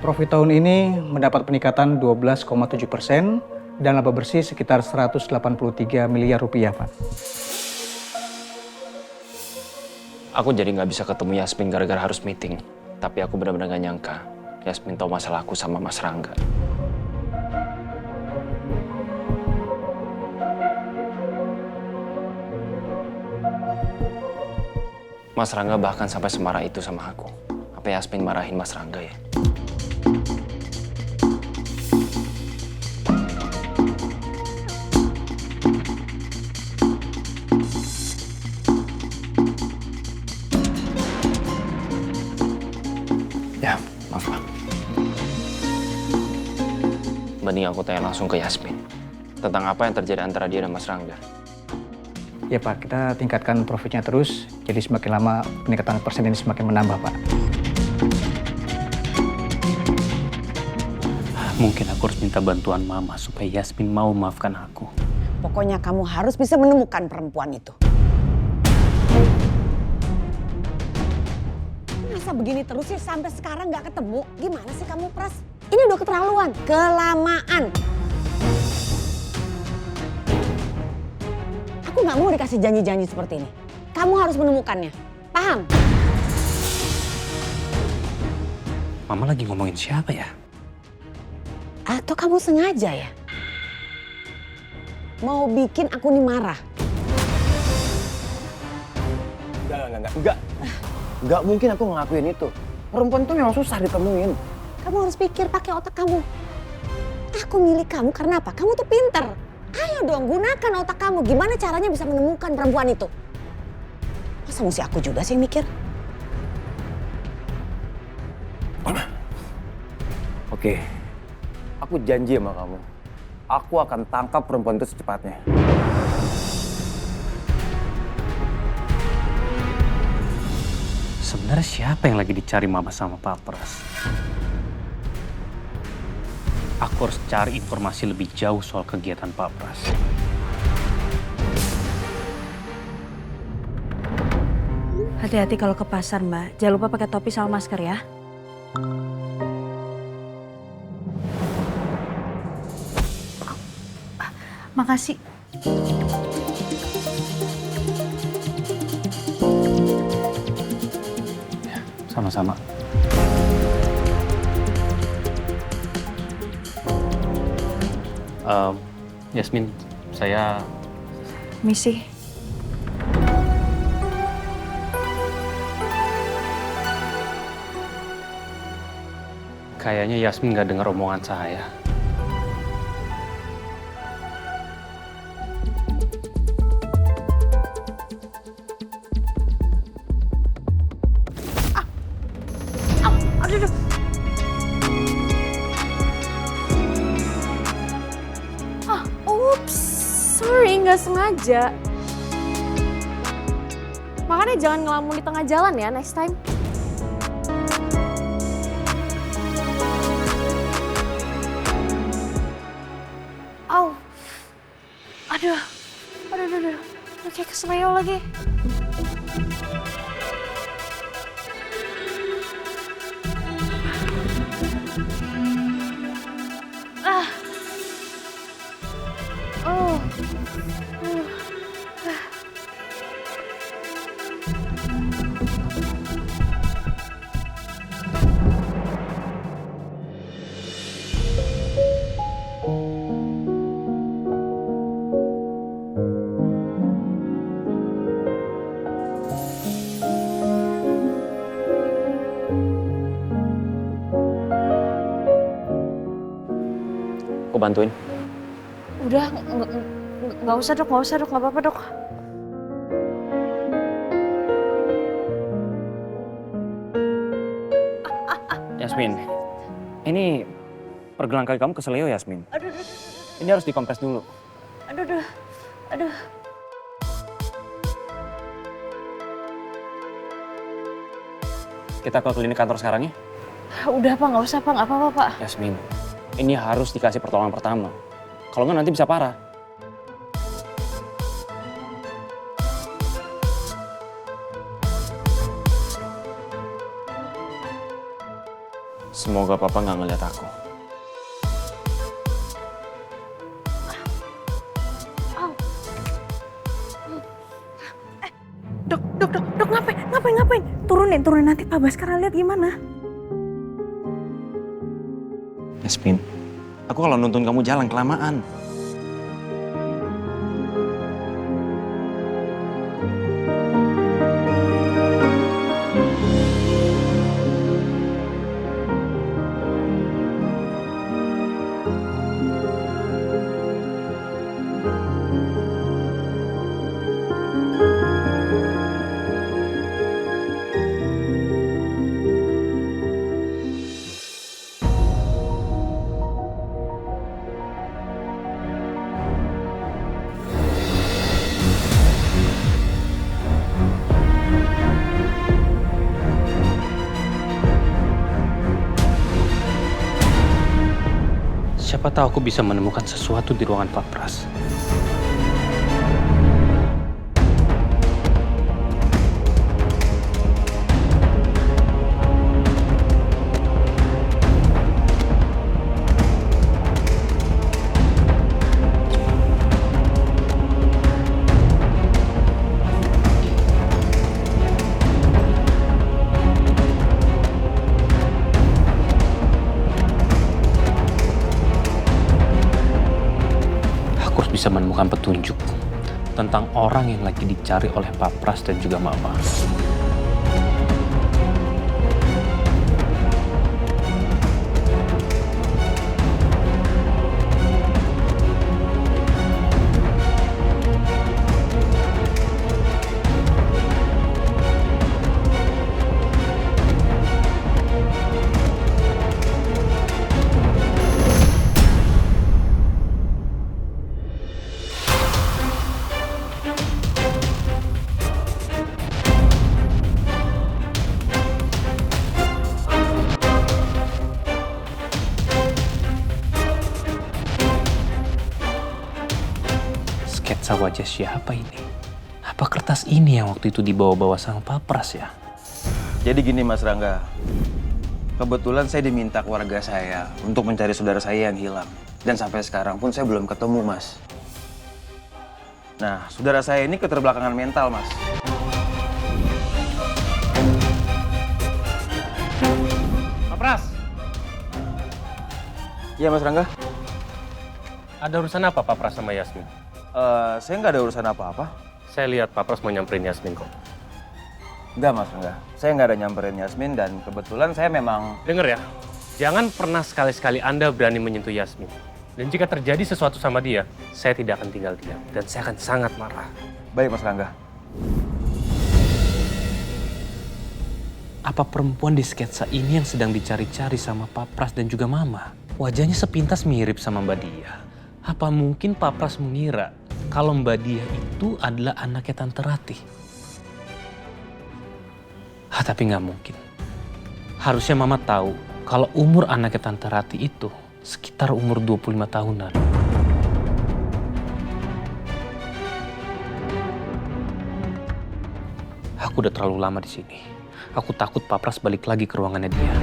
Profit tahun ini mendapat peningkatan 12,7% dan laba bersih sekitar 183 miliar rupiah, Pak. Aku jadi nggak bisa ketemu Yasmin gara-gara harus meeting. Tapi aku benar-benar nggak nyangka Yasmin tahu masalah aku sama Mas Rangga. Mas Rangga bahkan sampai semarah itu sama aku. Apa Yasmin marahin Mas Rangga ya? Ya, maaf Pak. Mending aku tanya langsung ke Yasmin. Tentang apa yang terjadi antara dia dan Mas Rangga. Ya Pak, kita tingkatkan profitnya terus, jadi semakin lama peningkatan persen ini semakin menambah, Pak. Mungkin aku harus minta bantuan Mama supaya Yasmin mau maafkan aku. Pokoknya kamu harus bisa menemukan perempuan itu. Masa begini terus sih sampai sekarang nggak ketemu? Gimana sih kamu, Pras? Ini udah keterlaluan, kelamaan. Aku nggak mau dikasih janji-janji seperti ini. Kamu harus menemukannya, paham? Mama lagi ngomongin siapa ya? Atau kamu sengaja ya? Mau bikin aku nih marah? Enggak mungkin aku ngelakuin itu. Perempuan itu memang susah ditemuin. Kamu harus pikir pakai otak kamu. Aku milih kamu karena apa? Kamu tuh pinter. Ayo dong, gunakan otak kamu. Gimana caranya bisa menemukan perempuan itu? Masa mesti aku juga sih yang mikir? Oke, aku janji sama kamu. Aku akan tangkap perempuan itu secepatnya. Sebenarnya siapa yang lagi dicari Mama sama Pak Pras? Aku harus cari informasi lebih jauh soal kegiatan Pak Pras. Hati-hati kalau ke pasar, Mbak. Jangan lupa pakai topi sama masker ya. Makasih. Sama-sama. Yasmin, saya... Misi. Kayaknya Yasmin nggak dengar omongan saya. Ups, sorry, nggak sengaja. Makanya jangan ngelamun di tengah jalan ya next time. Au, aduh, kayak kesleo lagi. Aku bantuin. Udah, nggak usah dok, nggak apa-apa dok. Yasmin, ini pergelang kaki kamu keseleo Yasmin. Aduh, Ini harus dikompres dulu. aduh. Kita ke klinik kantor sekarang ya. Udah pak, nggak usah pak, nggak apa-apa pak. Yasmin, ini harus dikasih pertolongan pertama. Kalau nggak nanti bisa parah. Semoga papa nggak ngeliat aku. Dok, ngapain? Turunin nanti Pak Baskara lihat gimana. Yasmin, aku kalau nuntun kamu jalan kelamaan. Siapa tahu aku bisa menemukan sesuatu di ruangan Pak Pras. Bisa menemukan petunjuk tentang orang yang lagi dicari oleh Pak Pras dan juga Mama. Sketsa wajah siapa ini? Apa kertas ini yang waktu itu dibawa-bawa sama Pak Pras ya? Jadi gini Mas Rangga, kebetulan saya diminta keluarga saya untuk mencari saudara saya yang hilang. Dan sampai sekarang pun saya belum ketemu, Mas. Nah, saudara saya ini keterbelakangan mental, Mas. Pak Pras, Iya, Mas Rangga. ada urusan apa Pak Pras sama Yasmin? Saya nggak ada urusan apa-apa. Saya lihat Pak Pras mau nyamperin Yasmin kok. Enggak, Mas Rangga. Saya nggak ada nyamperin Yasmin dan kebetulan saya memang... Dengar ya, jangan pernah sekali-sekali Anda berani menyentuh Yasmin. Dan jika terjadi sesuatu sama dia, saya tidak akan tinggal diam. Dan saya akan sangat marah. Baik, Mas Rangga. Apa perempuan di sketsa ini yang sedang dicari-cari sama Pak Pras dan juga Mama? Wajahnya sepintas mirip sama Mbak Dia. Apa mungkin Pak Pras mengira kalau Mbak Dia itu adalah anaknya Tante Ratih? Tapi nggak mungkin. Harusnya Mama tahu kalau umur anaknya Tante Ratih itu sekitar umur 25 tahunan. Aku udah terlalu lama di sini. Aku takut Pak Pras balik lagi ke ruangannya dia.